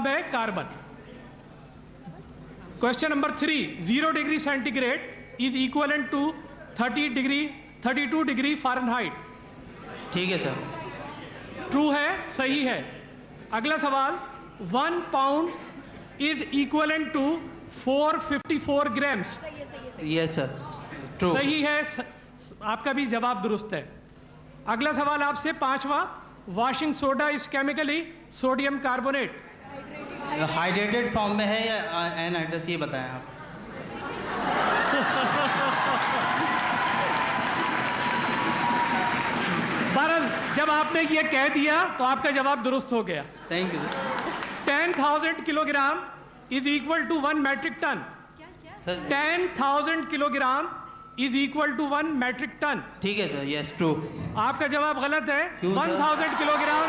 है carbon. Question number 3, 0 degree centigrade is equivalent to 32 degree Fahrenheit. ठीक है sir. True है, सही है। अगला सवाल, 1 pound is equivalent to 454 grams. Yes sir, true. सही है, आपका भी जवाब दुरुस्त है। अगला सवाल आपसे पांचवा, washing soda is chemically sodium carbonate. Hydrated form में है या एनहाइड्रस, ये बताएं आप। बहरहाल जब आपने ये कह दिया तो आपका जवाब दुरुस्त हो गया। Thank you. 10,000 kilogram is equal to 1 metric tonne. 10,000 kilogram is equal to 1 metric tonne. ठीक है सर, यस ट्रू। आपका जवाब गलत है। 1000 kilogram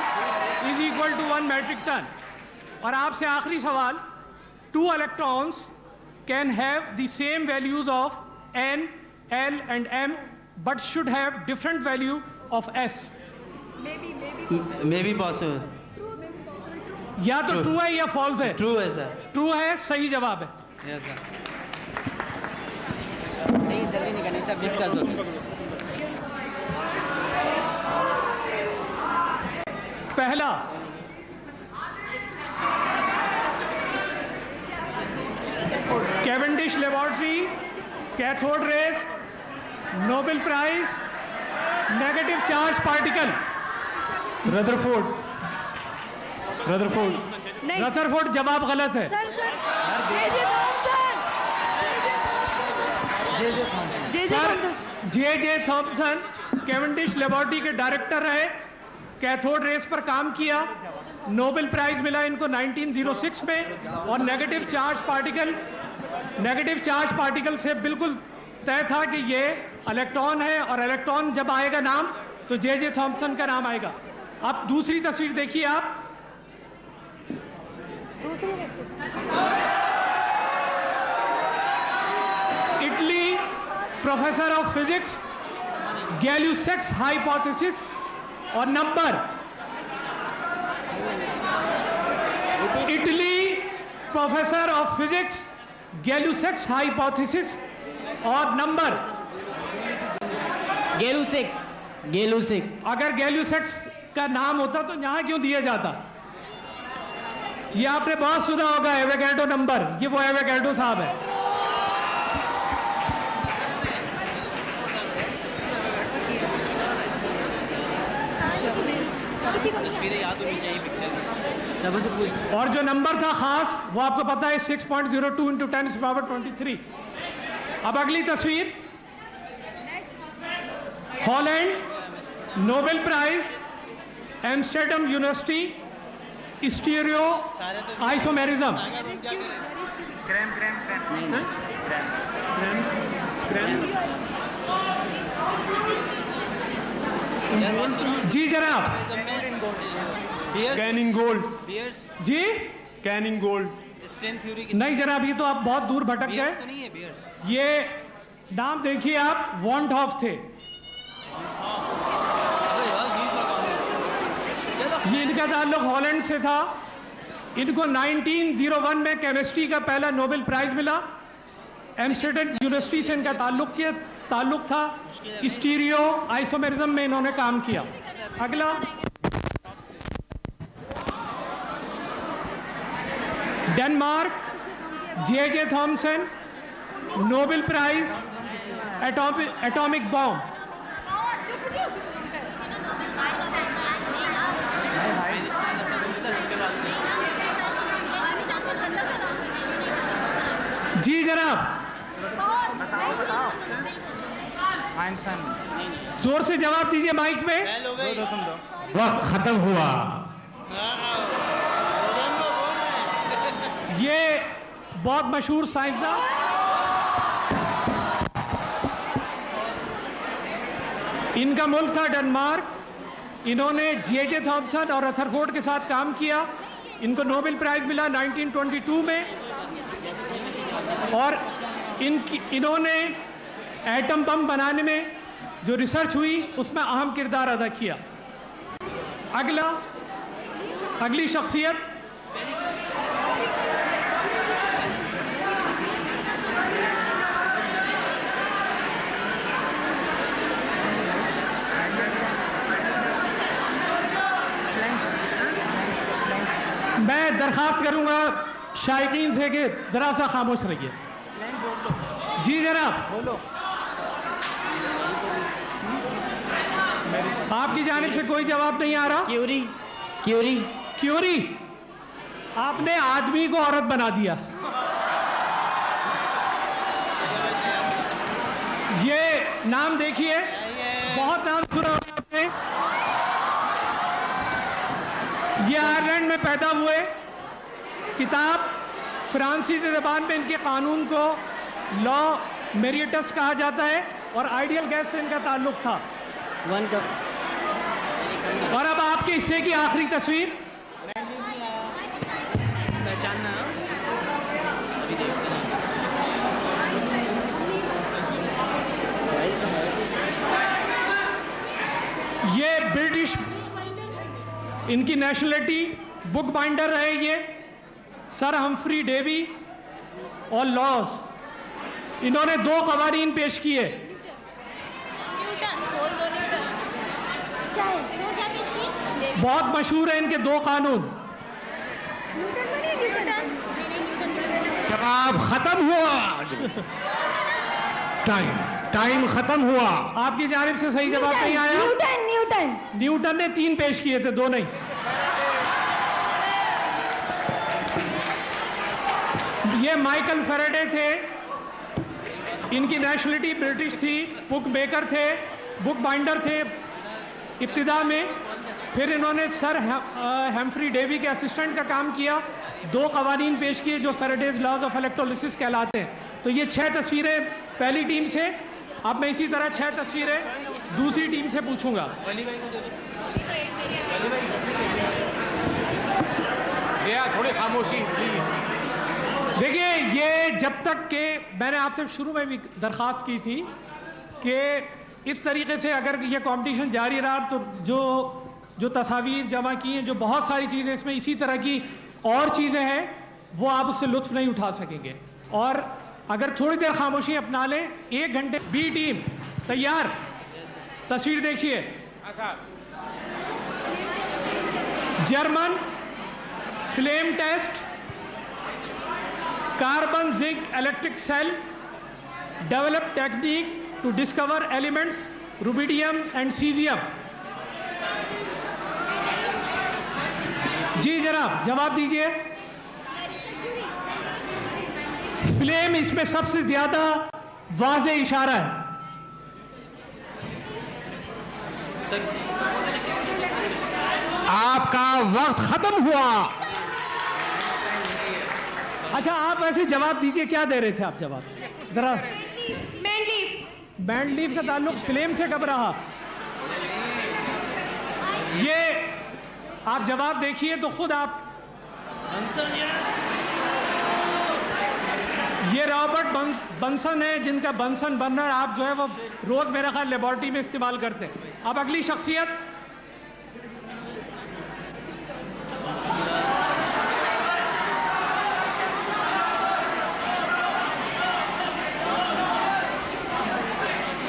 is equal to 1 metric tonne. और आपसे आखिरी सवाल, 2 electrons can have the same values of N, L and M but should have different value of S। May be possible. या तो ट्रू है या फॉल्स है। ट्रू है सर। ट्रू है, सही जवाब है। Yes sir. नहीं जल्दी नहीं करनी, सब डिस्कस होते। पहला, Cavendish laboratory, cathode rays, Nobel prize, negative charge particle. Rutherford. Rutherford जवाब गलत है। जे थॉमसन कैवेंडिश लेबोरेटरी के डायरेक्टर रहे, कैथोड रेस पर काम किया, नोबेल प्राइज मिला इनको 1906 में। और नेगेटिव चार्ज पार्टिकल से बिल्कुल तय था कि ये इलेक्ट्रॉन है, और इलेक्ट्रॉन जब आएगा नाम तो जे थॉमसन का नाम आएगा। अब दूसरी तस्वीर देखिए आप। Italy professor of physics, Gay-Lussac's hypothesis और number. Italy professor of physics, Gay-Lussac's hypothesis और नंबर। गेलुसिक। अगर गैल्यूसेक्स का नाम होता तो यहां क्यों दिया जाता? ये आपने बहुत सुना होगा, एवोगैड्रो नंबर। ये वो एवोगैड्रो साहब है। और जो नंबर था खास, वो आपको पता है 6.02 इंटू 10⁻23। अब अगली तस्वीर, Holland Nobel prize, Amsterdam university, stereoisomerism. जी जनाब। कैनिंग गोल्ड। जी कैनिंग गोल्ड। नहीं जनाब, ये तो आप बहुत दूर भटक गए। ये नाम देखिए आप, वॉन्ट ऑफ थे। ये इनका ताल्लुक हॉलैंड से था। इनको 1901 में केमिस्ट्री का पहला नोबेल प्राइज मिला। एम्स्टर्डम यूनिवर्सिटी से इनका ताल्लुक था। स्टीरियो आइसोमेरिज्म में इन्होंने काम किया। अगला, Denmark, J Thomson Nobel prize, atomic bomb. जी जनाब, जोर से जवाब दीजिए माइक में। वक्त खत्म हुआ। ये बहुत मशहूर साइंसदान, इनका मुल्क था डेनमार्क। इन्होंने जे थॉमसन और रदरफोर्ड के साथ काम किया। इनको नोबेल प्राइज मिला 1922 में। और इन्होंने एटम बम बनाने में जो रिसर्च हुई उसमें अहम किरदार अदा किया। अगली शख्सियत मैं दरखास्त करूंगा शायकीन से कि जरा सा खामोश रहिए। जी जनाब, बोलो। आपकी जानिब से कोई जवाब नहीं आ रहा। क्यूरी क्यूरी क्यूरी, आपने आदमी को औरत बना दिया। ये नाम देखिए, बहुत नाम सुना होगा आपने। ये आयरलैंड में पैदा हुए। किताब फ्रांसीसी ज़बान में इनके कानून को लॉ मेरिटस कहा जाता है और आइडियल गैस से इनका ताल्लुक था। One cup. और अब आपके हिस्से की आखिरी तस्वीर। पहचानना अभी देखते हैं। ये ब्रिटिश, इनकी नेशनलिटी बुक बाइंडर रहे ये सर हम्फ्री डेवी और लॉज। इन्होंने 2 कवानीन पेश किए। न्यूटन, बोल दो न्यूटन। क्या है? तो क्या पेश की? बहुत मशहूर है इनके 2 कानून। न्यूटन तो नहीं, न्यूटन। नहीं नहीं, न्यूटन तो नहीं। जवाब खत्म हुआ। टाइम खत्म हुआ। आपकी जानिब से सही जवाब नहीं आया। Newton Newton. न्यूटन ने 3 पेश किए थे, 2 नहीं। ये माइकल फेरेडे थे। इनकी नेशनलिटी ब्रिटिश थी। बुक मेकर थे, बुक बाइंडर थे इब्तिदा में। फिर इन्होंने सर हम्फ्री डेवी के असिस्टेंट का काम किया। 2 कवानीन पेश किए जो फेरेडेज लॉज ऑफ इलेक्ट्रोलिसिस कहलाते हैं। तो ये 6 तस्वीरें पहली टीम से। अब मैं इसी तरह 6 तस्वीरें दूसरी टीम से पूछूंगा। जया थोड़ी खामोशी प्लीज। देखिए, ये जब तक के मैंने आपसे शुरू में भी दरख्वास्त की थी कि इस तरीके से अगर ये कंपटीशन जारी रहा तो जो तस्वीर जमा की हैं, जो बहुत सारी चीज़ें इसमें इसी तरह की और चीज़ें हैं, वो आप उससे लुत्फ नहीं उठा सकेंगे। और अगर थोड़ी देर खामोशी अपना लें, 1 घंटे। बी टीम तैयार? तस्वीर देखिए। German flame test, carbon zinc electric cell, develop technique to discover elements rubidium and caesium. जी जनाब, जवाब दीजिए। फ्लेम इसमें सबसे ज्यादा वाज़े इशारा है। आपका वक्त खत्म हुआ। अच्छा, आप वैसे जवाब दीजिए, क्या दे रहे थे आप जवाब जरा? बैंड लीफ का ताल्लुक फ्लेम से कब रहा? ये आप जवाब देखिए तो खुद आप। ये रॉबर्ट बंसन है, जिनका बंसन बर्नर आप जो है वो रोज मेरा ख्याल लेबॉर्ट्री में इस्तेमाल करते हैं। अब अगली शख्सियत।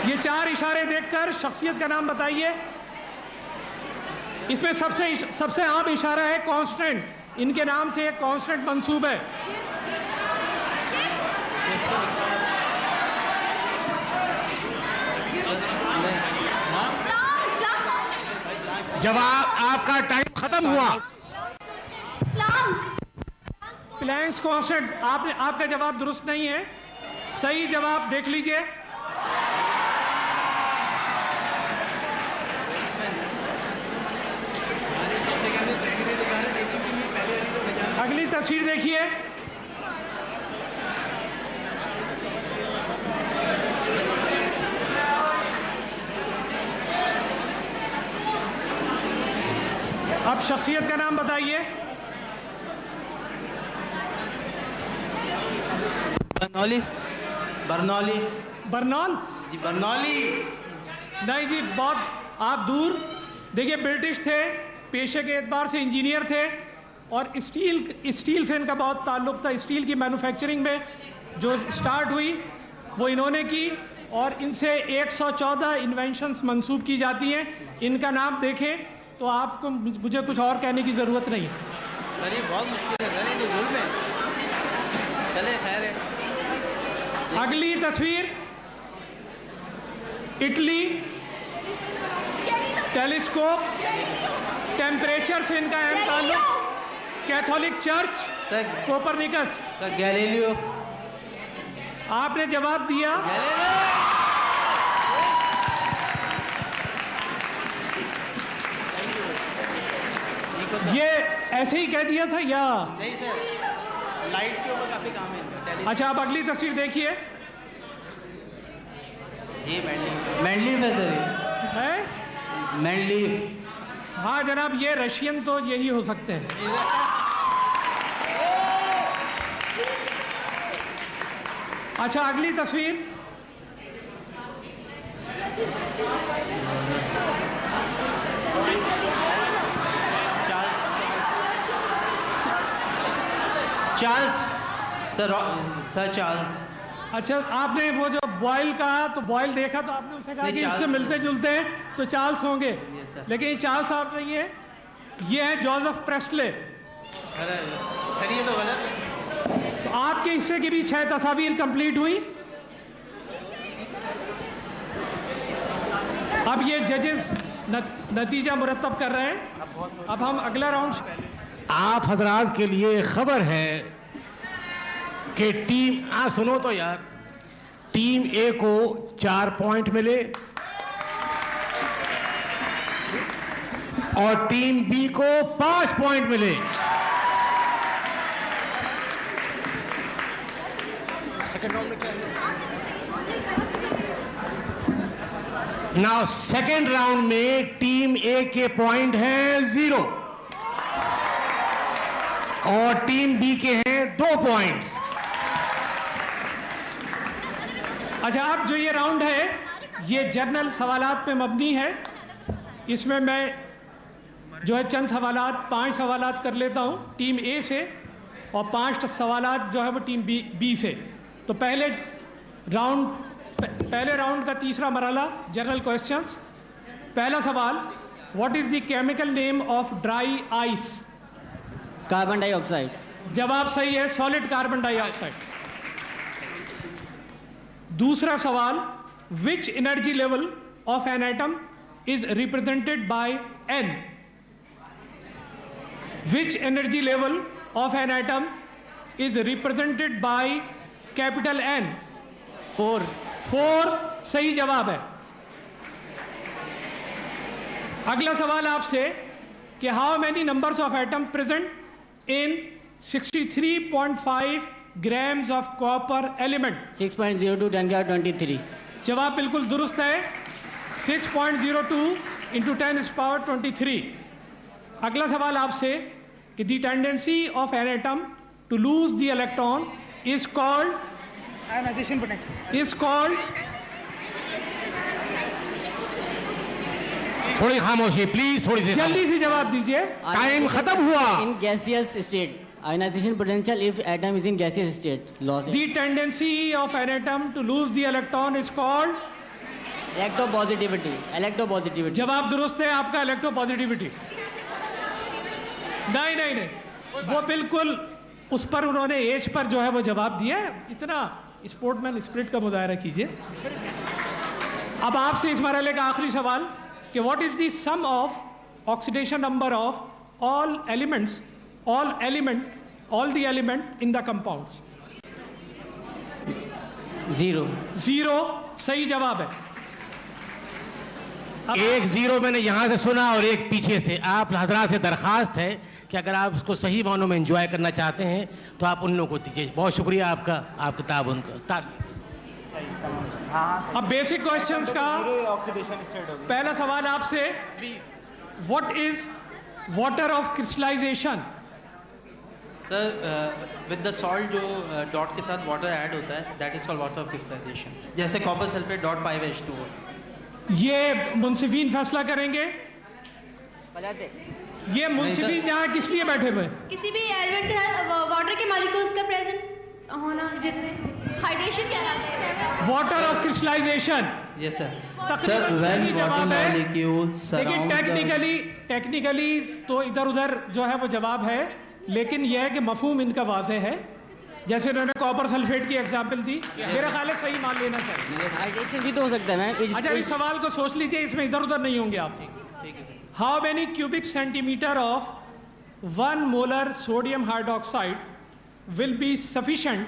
ये 4 इशारे देखकर शख्सियत का नाम बताइए। इसमें सबसे आम इशारा है कांस्टेंट। इनके नाम से एक कांस्टेंट मंसूब है। जवाब आपका टाइम खत्म हुआ। Planck's constant. आपका जवाब दुरुस्त नहीं है। सही जवाब देख लीजिए। अगली तस्वीर देखिए। अब शख्सियत का नाम बताइए। बर्नौली। बर्नौली। बर्नौल जी, बर्नौली। नहीं जी, बहुत आप दूर। देखिए, ब्रिटिश थे, पेशे के एतबार से इंजीनियर थे और स्टील से इनका बहुत ताल्लुक था। स्टील की मैन्युफैक्चरिंग में जो स्टार्ट हुई वो इन्होंने की और इनसे 114 इन्वेंशंस मंसूब की जाती हैं। इनका नाम देखें तो आपको मुझे कुछ और कहने की ज़रूरत नहीं है। सर ये बहुत मुश्किल है सर, ये तो जुल्म है। चले खैर है। अगली तस्वीर, इटली, टेलीस्कोप, टेम्परेचर से इनका अहम ताल्लुक, Catholic church, sir Copernicus. Sir Galileo. आपने जवाब दिया। ये ऐसे ही कह दिया था या? नहीं सर, लाइट के ऊपर काफी काम है। अच्छा, आप अगली तस्वीर देखिए। जी मैंडलीफ है सर, ये है? मैंडलीफ। हाँ जनाब, ये रशियन तो यही हो सकते हैं। अच्छा, अगली तस्वीर। Charles sir, sir Charles. अच्छा, आपने वो जो बॉयल कहा तो बॉयल देखा तो आपने उसे कहा नहीं, कि चार्ल्स इससे मिलते जुलते हैं तो चार्ल्स होंगे, सर। लेकिन ये चार्ल्स साहब नहीं है, ये है जोसेफ प्रेस्टले। अरे ये तो गलत है। तो आपके हिस्से की भी 6 तस्वीर कंप्लीट हुई। अब ये जजेस नतीजा मुरतब कर रहे हैं। अब हम अगला राउंड। आप हजरात के लिए खबर है कि टीम सुनो तो यार, टीम ए को 4 पॉइंट मिले और टीम बी को 5 पॉइंट मिले। सेकंड राउंड में क्या है? नाउ सेकंड राउंड में टीम ए के पॉइंट हैं 0 और टीम बी के हैं 2 पॉइंट्स। अच्छा, अब जो ये राउंड है ये जनरल सवालात पे मबनी है। इसमें मैं जो है चंद सवालात, 5 सवालात कर लेता हूँ टीम ए से और 5 सवालात जो है वो टीम बी से। तो पहले राउंड का तीसरा मरहला, जनरल क्वेश्चंस। पहला सवाल, what is the chemical name of dry ice? Carbon dioxide. जवाब सही है, सॉलिड कार्बन डाइऑक्साइड। दूसरा सवाल, which energy level of an atom is represented by N? Which energy level of an atom is represented by capital N? 4 सही जवाब है। अगला सवाल आपसे कि how many numbers of atom present in 63.5 grams of copper element? 6.02 10 की power 23। जवाब बिल्कुल दुरुस्त है, 6.02 इंटू 10 की पावर 23। अगला सवाल आपसे कि the tendency of an atom to lose the electron is called? Ionisation potential. Is called? थोड़ी खामोशी प्लीज, थोड़ी सी जल्दी से जवाब दीजिए। टाइम खत्म हुआ। In gaseous state, ionisation potential if atom is in gaseous state loss. The tendency of an atom to lose the electron is called? Electropositivity. जवाब दुरुस्त है आपका, इलेक्ट्रोपॉजिटिविटी। नहीं, वो बिल्कुल उस पर उन्होंने एज पर जो है वो जवाब दिया है। इतना स्पोर्टमैन स्पिरिट का मुजाहरा कीजिए। अब आपसे इस मरहले का आखिरी सवाल कि what is the sum of oxidation number of all the elements in the compounds? 0 सही जवाब है। एक 0 मैंने यहां से सुना और एक पीछे से। आप हजरात से दरखास्त है कि अगर आप उसको सही मानों में एंजॉय करना चाहते हैं तो आप उन लोगों को दीजिए। बहुत शुक्रिया आपका ताबन का। अब बेसिक क्वेश्चंस का पहला सवाल आपसे, what is water of crystallisation? Sir with the salt जो डॉट के साथ वाटर ऐड होता है, that is called water of crystallisation. जैसे कॉपर सल्फेट डॉट 5H2O। ये मुंसिफीन फैसला करेंगे। ये मुंसिफीन यहाँ किस लिए बैठे हुए? किसी भी एलिमेंट के साथ वाटर के मॉलिक्यूल्स का प्रेजेंट होना, जितने हाइड्रेशन कहलाता है। Water of crystallisation. Yes sir. तकरीबन व्हेन सही वाटर जवाब है। मॉलिक्यूल्स देखिए टेक्निकली तो इधर उधर जो है वो जवाब है, लेकिन यह है कि मफहूम इनका वाज़े है। जैसे उन्होंने कॉपर सल्फेट की एग्जाम्पल दी, मेरा ख्याल है सही मान लेना चाहिए। हाइड्रेशन भी तो हो सकता है मैम। अच्छा, इस सवाल को सोच लीजिए, इसमें इधर उधर नहीं होंगे आप। How many cubic centimetre of 1 molar sodium hydroxide will be sufficient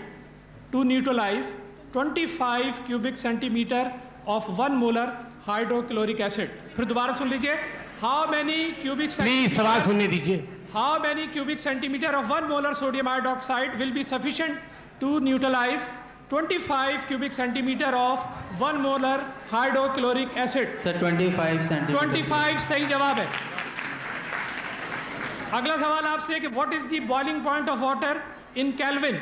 to neutralize 25 cubic centimeter of 1 molar hydrochloric acid? फिर दोबारा सुन लीजिए। हाउ मेनी क्यूबिक प्लीज सवाल सुनने दीजिए। How many cubic centimeter of 1 molar sodium hydroxide will be sufficient to neutralize 25 cubic centimeter of 1 molar hydrochloric acid? Sir 25 centimetre. 25 सही जवाब है। अगला सवाल आपसे कि what is the boiling point of water in Kelvin?